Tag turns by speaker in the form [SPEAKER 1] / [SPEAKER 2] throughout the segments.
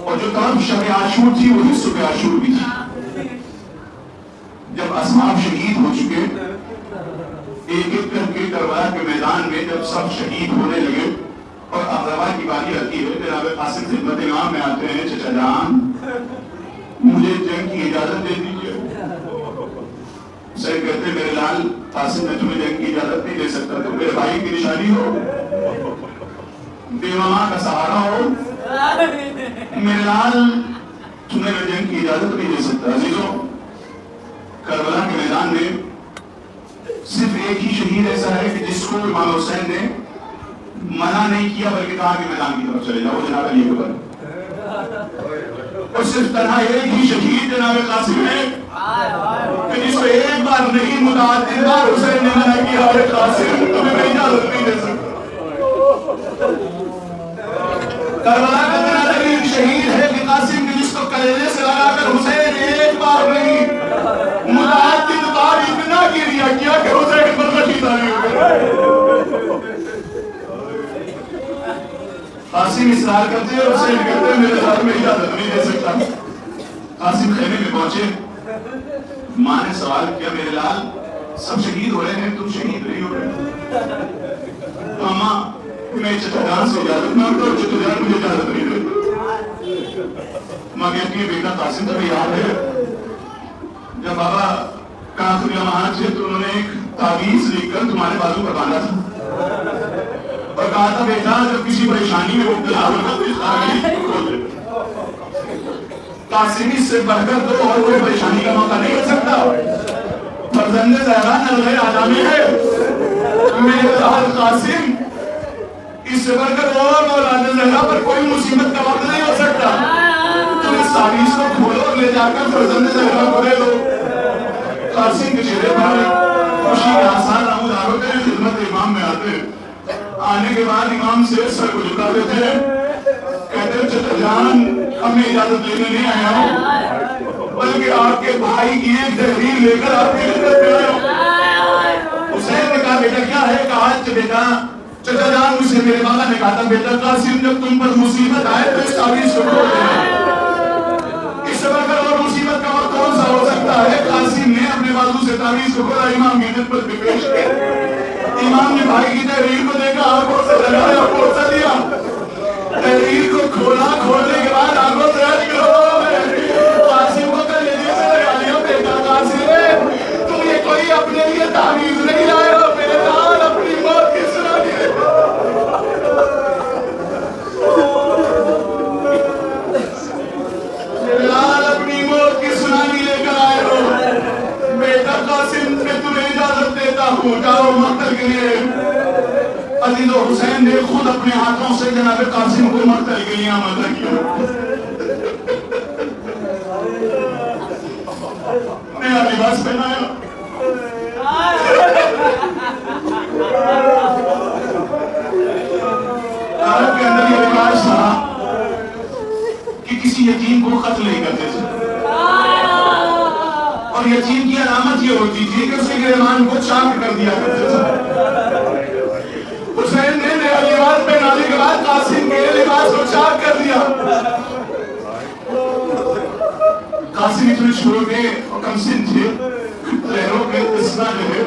[SPEAKER 1] اور جو طرف شب عاشور تھی وہی صبح عاشور بھی تھی. جب اصحاب شہید ہو چکے ایک ایک کر کے کربلا کے میدان میں جب سب شہید ہونے لگے اور اقربا کی باری آتی ہے, جناب قاسم خدمت امام میں آتے ہیں, چچا جان مجھے جنگ کی اجازت دے دیجیے. حسین کہتے میرے لال قاسم میں تمہیں جنگ کی اجازت نہیں دے سکتا, تم میرے بھائی کی نشانی ہو, بیوہ ماں کا سہارا ہو, میرے لال تمہیں میں جنگ کی اجازت نہیں دے سکتا. عزیزوں, کربلا کے میدان میں صرف ایک ہی شہید ایسا ہے کہ جس کو امام حسین نے منع نہیں کیا بلکہ کہا کہ میدان کی طرف چلے جاؤ, جناب علی اکبر. اور صرف تنہا ایک ہی شہید جناب قاسم ہے کہ جس کو ایک بار نہیں متعدد بار حسین نے منع کیا, اور قاسم تمہیں میں اجازت نہیں دے سکتا. کربلا کا اتنا دلیل شہید ہے کہ قاسم کے جس کو کلیجے سے لگا کر حسین ایک بار نہیں متعدد بار اتنا گریا کیا کہ حسین پر غشی تاری ہو گئی. قاسم اصرار کرتے ہیں, حسین کہتے ہیں میرے ساتھ میں اجازت نہیں دے سکتا. قاسم خیمے میں پہنچے, ماں نے سوال کیا میرے لال سب شہید ہو رہے ہیں تم شہید نہیں ہو رہے. ماما میں چچا جان سے اجازت مانگتا ہوں, چچا جان مجھے اجازت نہیں دیتے. ماں کہتی ہے بیٹا قاسم تمہیں یاد ہے جب بابا کا آخری لمحات تھے تو انہوں نے ایک تعویذ لکھ کر تمہارے بازو پر باندھا تھا اور کہا تھا بیٹا جب کسی پریشانی میں مبتلا ہوگا تو اس تعویذ کو کھول دے. قاسم اس سے بڑھ کر تو اور کوئی پریشانی کا موقع نہیں ہو سکتا. فرزند زہرا نلغے آدمی ہے میرے لال قاسم, اس سے بڑھ کر اور اولاد زہرا پر کوئی مصیبت کا وقت نہیں ہو سکتا. تم اس تعویذ کو کھولو اور لے جا کر فرزند زہرا کو دے دو. قاسم کے چہرے پر خوشی کے آثار نمودار ہوتے ہیں. خدمت امام میں آتے, آنے کے بعد امام سے سر کو جھکا دیتے ہیں, کہتے ہیں چچا جان ہم نے اجازت لینے نہیں آیا ہوں بلکہ آپ کے بھائی کی ایک تحریر لے کر آپ کی خدمت میں آیا ہوں. حسین نے کہا بیٹا کیا ہے؟ کہا بیٹا چچا جان مجھ سے میرے بابا نے کہا تھا بیٹا قاسم جب تم پر مصیبت آئے تو اس تعویذ کو کھول دینا. اس سے بڑھ کر اور مصیبت کا وقت کون سا ہو سکتا ہے؟ قاسم نے اپنے بازو سے تعویذ کو کھولا, امام کی خدمت میں پیش کیا. امام نے بھائی کی تحریر کو دیکھا, آنکھوں سے لگایا, پوچھا دیا. تحریر کو کھولا, کھولنے کے بعد آنکھوں سے رج کرو قاسم کو کلیجے سے لگا لیا. بیٹا قاسم تم یہ کوئی اپنے لیے تعویذ نہیں لائے ہو, میرے لال اپنی موت کی سنانی ہے. میرے لال اپنی موت کی سنانی لے کر آئے ہو. بیٹا قاسم میں تمہیں اجازت دیتا ہوں, جاؤ مقتل کے لیے. عزیز و حسین نے خود اپنے ہاتھوں سے جناب قاسم کو مقتل کے لیے آمادہ کیا. نیا لباس پہنایا, عرب کے اندر یہ رواج تھا کہ کسی یتیم کو قتل نہیں کرتے تھے, اور یتیم کی علامت یہ ہوتی تھی کہ اس کے گریبان کو چاک کر دیا کرتے تھے. حسین نے نیا لباس پہنانے کے بعد قاسم کے لباس کو چاک کر دیا. قاسم اتنے چھوٹے اور کم سن تھے, لہروں کے اسنا جو ہے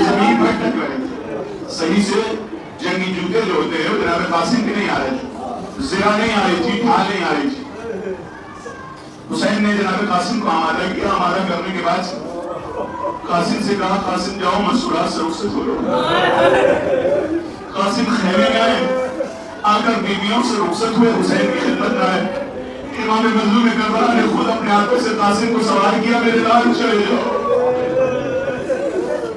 [SPEAKER 1] زمین پر ٹک رہے تھے. صحیح سے جنگی جوتے جو ہوتے ہیں جناب قاسم کے نہیں آ رہے تھے, زرہ نہیں آ رہی تھی, ڈھال نہیں آ رہی تھی. حسین نے جناب قاسم کو آمادہ کیا. آمادہ کرنے کے بعد قاسم سے کہا قاسم جاؤ مسئولات سے رخصت ہو لو. قاسم خیمے میں آئے, آ کر بیویوں سے رخصت ہوئے, حسین کی خدمت میں آئے. امام مظلوم کربلا نے خود اپنے ہاتھوں سے قاسم کو سوال کیا, میرے لال چلے جاؤ.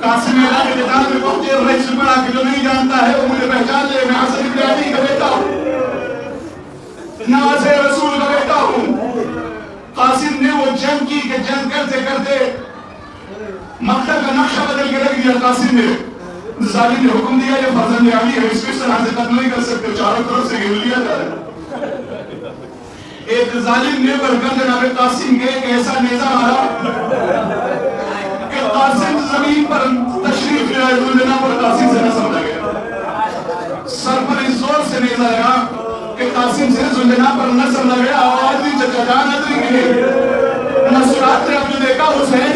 [SPEAKER 1] قاسم میدان قتال میں پہنچے, رئیس پر آ کے جو نہیں جانتا ہے وہ مجھے پہچان لے, میں حسن ابن علی کا بیٹا ہوں, ناز رسول کا بیٹا ہوں. قاسم نے وہ جنگ کی کہ جنگ کرتے کرتے مقتل کا نقشہ بدل کے رکھ دیا. قاسم نے ظالم نے حکم دیا یہ فرزند علی ہے, اس کو اس طرح سے قتل نہیں کر سکتے, چاروں طرف سے گھیر لیا جا رہا. ایک ظالم نے بڑھ کر جناب قاسم کے ایک ایسا نیزہ مارا کہ قاسم زمین پر تشریف لے آئے, جناب پر قاسم سے نہ سمجھا گیا. سر پر اس زور سے نیزہ لگا کہ کہ قاسم سے زلجنا پر نصر لگے آواز دی چچا نظر گئے نصرات نے اپنے دیکھا حسین